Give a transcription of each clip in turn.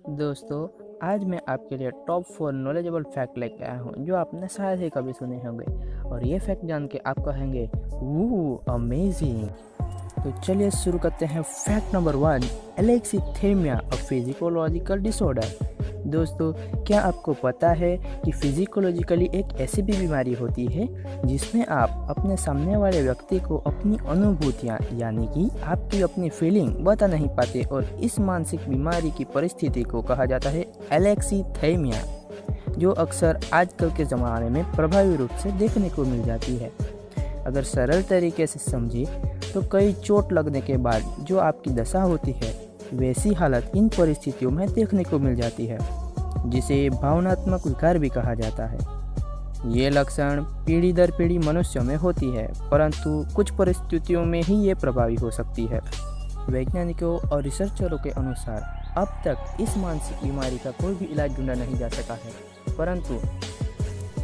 दोस्तों, आज मैं आपके लिए टॉप 4 नॉलेजेबल फैक्ट लेके आया हूँ जो आपने शायद ही कभी सुने होंगे और ये फैक्ट जान के आप कहेंगे वू अमेजिंग। तो चलिए शुरू करते हैं। फैक्ट नंबर 1, एलेक्सीथेमिया अ फिजिकोलॉजिकल डिसऑर्डर। दोस्तों, क्या आपको पता है कि फिजिकोलॉजिकली एक ऐसी भी बीमारी होती है जिसमें आप अपने सामने वाले व्यक्ति को अपनी अनुभूतियाँ यानी कि आपकी अपनी फीलिंग बता नहीं पाते और इस मानसिक बीमारी की परिस्थिति को कहा जाता है एलेक्सीथेमिया, जो अक्सर आजकल के ज़माने में प्रभावी रूप से देखने को मिल जाती है। अगर सरल तरीके से समझे तो कई चोट लगने के बाद जो आपकी दशा होती है वैसी हालत इन परिस्थितियों में देखने को मिल जाती है, जिसे भावनात्मक विकार भी कहा जाता है। ये लक्षण पीढ़ी दर पीढ़ी मनुष्यों में होती है, परंतु कुछ परिस्थितियों में ही ये प्रभावी हो सकती है। वैज्ञानिकों और रिसर्चरों के अनुसार अब तक इस मानसिक बीमारी का कोई भी इलाज ढूंढा नहीं जा सका है, परंतु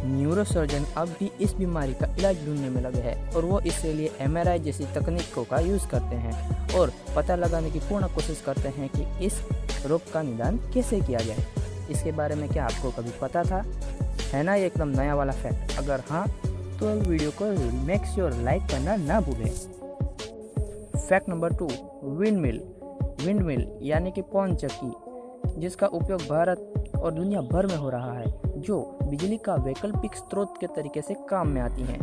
न्यूरोसर्जन अब भी इस बीमारी का इलाज ढूंढने में लगे हैं और वो इसके लिए MRI जैसी तकनीकों का यूज़ करते हैं और पता लगाने की पूर्ण कोशिश करते हैं कि इस रोग का निदान कैसे किया जाए। इसके बारे में क्या आपको कभी पता था? है ना ये एकदम नया वाला फैक्ट? अगर हाँ तो वीडियो को मेक श्योर लाइक करना ना भूलें। फैक्ट नंबर 2, विंडमिल यानी कि पवन चक्की, जिसका उपयोग भारत और दुनिया भर में हो रहा है, जो बिजली का वैकल्पिक स्रोत के तरीके से काम में आती हैं।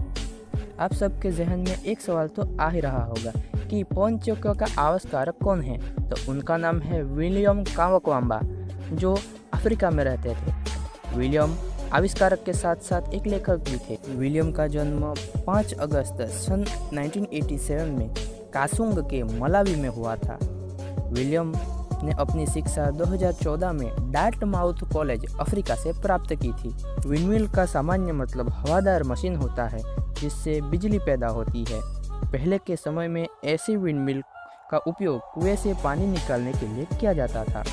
आप सबके जहन में एक सवाल तो आ ही रहा होगा कि पवन चक्कियों का आविष्कारक कौन है? तो उनका नाम है विलियम कावाक्वाम्बा, जो अफ्रीका में रहते थे। विलियम आविष्कारक के साथ साथ एक लेखक भी थे। विलियम का जन्म 5 अगस्त सन 1987 में कासुंग के मलावी में हुआ था। विलियम ने अपनी शिक्षा 2014 में डार्टमाउथ कॉलेज अफ्रीका से प्राप्त की थी। विंडमिल का सामान्य मतलब हवादार मशीन होता है जिससे बिजली पैदा होती है। पहले के समय में ऐसे विंडमिल का उपयोग कुएं से पानी निकालने के लिए किया जाता था।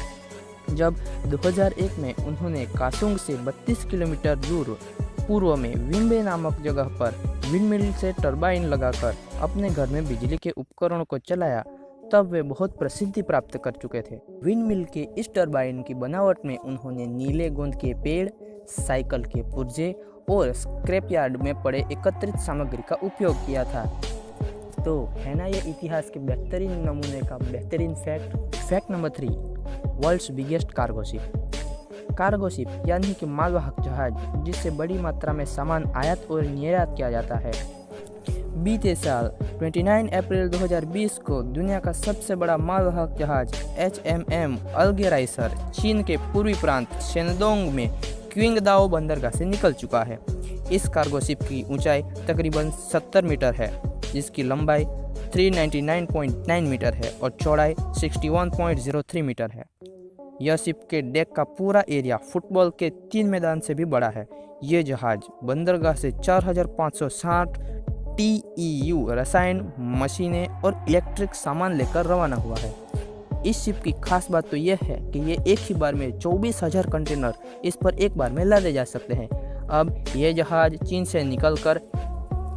जब 2001 में उन्होंने कासुंग से 32 किलोमीटर दूर पूर्व में विम्बे नामक जगह पर विंडमिल से टरबाइन लगाकर अपने घर में बिजली के उपकरणों को चलाया, तब वे बहुत प्रसिद्धि प्राप्त कर चुके थे। विंडमिल के इस टरबाइन की बनावट में उन्होंने नीले गोंद के पेड़, साइकिल के पुर्जे और स्क्रैपयार्ड में पड़े एकत्रित सामग्री का उपयोग किया था। तो है ना ये इतिहास के बेहतरीन नमूने का बेहतरीन fact. Fact number 3, world's biggest cargo ship यानी कि मालवाहक जहाज, जिससे बड़ी मात्रा में सामान आयात और निर्यात किया जाता है। बीते साल 29 अप्रैल 2020 को दुनिया का सबसे बड़ा मालवाहक जहाज HMM अल्गेराइसर चीन के पूर्वी प्रांत शेनडोंग में क्विंगदाओ बंदरगाह से निकल चुका है। इस कार्गो शिप की ऊंचाई तकरीबन 70 मीटर है, जिसकी लंबाई 399.9 मीटर है और चौड़ाई 61.03 मीटर है। यह शिप के डेक का पूरा एरिया फुटबॉल के 3 मैदान से भी बड़ा है। ये जहाज बंदरगाह से 4560 TEU रसायन, मशीनें और इलेक्ट्रिक सामान लेकर रवाना हुआ है। इस शिप की खास बात तो यह है कि ये एक ही बार में 24,000 कंटेनर इस पर एक बार में लादे जा सकते हैं। अब ये जहाज चीन से निकलकर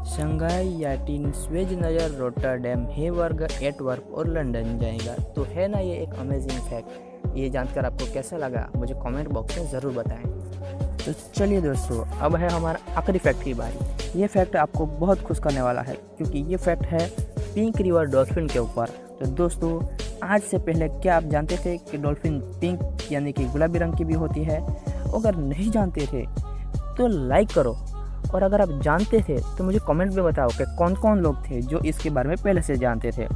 शंघाई, याटिन, स्वेज-नजर, रोटरडैम, हेवर्ग, एंटवर्प और लंदन जाएगा। तो है ना ये एक अमेजिंग फैक्ट? ये जानकर आपको कैसा लगा मुझे कमेंट बॉक्स में ज़रूर बताएं। तो चलिए दोस्तों, अब है हमारा आखिरी फैक्ट की बारी। ये फैक्ट आपको बहुत खुश करने वाला है क्योंकि ये फैक्ट है पिंक रिवर डॉल्फिन के ऊपर। तो दोस्तों, आज से पहले क्या आप जानते थे कि डॉल्फिन पिंक यानी कि गुलाबी रंग की भी होती है? अगर नहीं जानते थे तो लाइक करो, और अगर आप जानते थे तो मुझे कमेंट में बताओ कि कौन कौन लोग थे जो इसके बारे में पहले से जानते थे।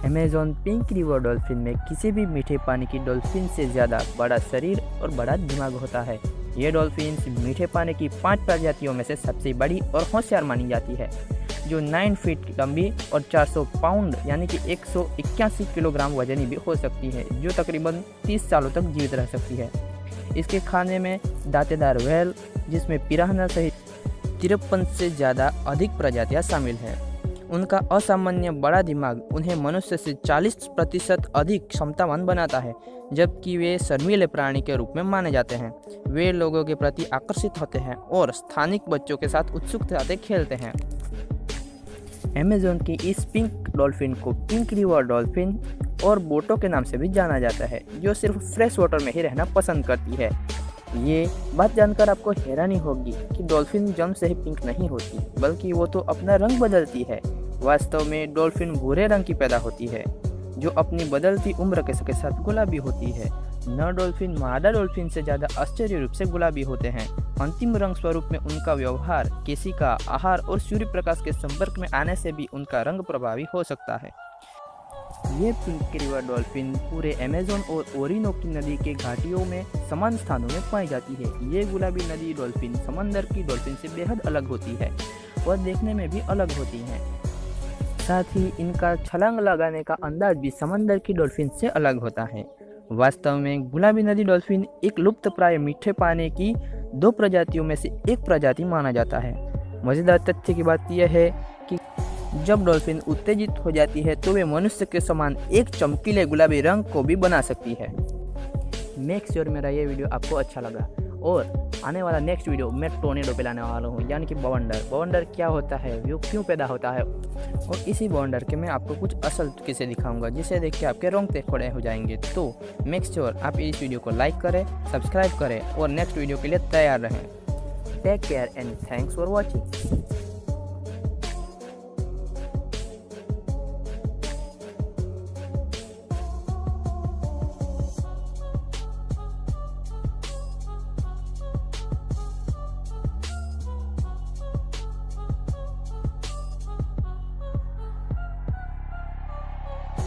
अमेज़न पिंक रिवर डॉल्फिन में किसी भी मीठे पानी की डॉल्फिन से ज़्यादा बड़ा शरीर और बड़ा दिमाग होता है। ये डॉल्फिन मीठे पानी की 5 प्रजातियों में से सबसे बड़ी और होशियार मानी जाती है, जो 9 फीट लंबी और 400 पाउंड यानी कि 181 किलोग्राम वजनी भी हो सकती है, जो तकरीबन 30 सालों तक जीवित रह सकती है। इसके खाने में दांतेदार व्हेल, जिसमें पिरान्हा सहित 53 से ज़्यादा अधिक प्रजातियां शामिल हैं। उनका असामान्य बड़ा दिमाग उन्हें मनुष्य से 40% अधिक क्षमतावान बनाता है, जबकि वे शर्मीले प्राणी के रूप में माने जाते हैं। वे लोगों के प्रति आकर्षित होते हैं और स्थानिक बच्चों के साथ उत्सुकता से खेलते हैं। अमेज़न की इस पिंक डॉल्फिन को पिंक रिवर डॉल्फिन और बोटो के नाम से भी जाना जाता है, जो सिर्फ फ्रेश वाटर में ही रहना पसंद करती है। ये बात जानकर आपको हैरानी होगी कि डॉल्फिन जन्म से ही पिंक नहीं होती, बल्कि वो तो अपना रंग बदलती है। वास्तव में डॉल्फिन भूरे रंग की पैदा होती है, जो अपनी बदलती उम्र के साथ गुलाबी होती है। नर डॉल्फिन मादा डॉल्फिन से ज़्यादा आश्चर्य रूप से गुलाबी होते हैं। अंतिम रंग स्वरूप में उनका व्यवहार, केशिका, आहार और सूर्य प्रकाश के संपर्क में आने से भी उनका रंग प्रभावी हो सकता है। ये पिंक रिवर डॉल्फिन पूरे अमेज़न और ओरिनोकी नदी के घाटियों में समान स्थानों में पाई जाती है। ये गुलाबी नदी डॉल्फिन समंदर की डॉल्फिन से बेहद अलग होती है और देखने में भी अलग होती हैं। साथ ही इनका छलांग लगाने का अंदाज भी समंदर की डॉल्फिन से अलग होता है। वास्तव में गुलाबी नदी डॉल्फिन एक लुप्तप्राय मीठे पानी की 2 प्रजातियों में से एक प्रजाति माना जाता है। मज़ेदार तथ्य की बात यह है कि जब डॉल्फिन उत्तेजित हो जाती है तो वे मनुष्य के समान एक चमकीले गुलाबी रंग को भी बना सकती है। मेक श्योर मेरा ये वीडियो आपको अच्छा लगा, और आने वाला नेक्स्ट वीडियो मैं टोर्नेडो पे लाने वाला हूँ, यानी कि बवंडर क्या होता है, वो क्यों पैदा होता है, और इसी बवंडर के मैं आपको कुछ असल किस्से दिखाऊंगा जिसे देख के आपके रोंगटे खड़े हो जाएंगे। तो मेक श्योर आप इस वीडियो को लाइक करें, सब्सक्राइब करें और नेक्स्ट वीडियो के लिए तैयार रहें। Take care and thanks for watching.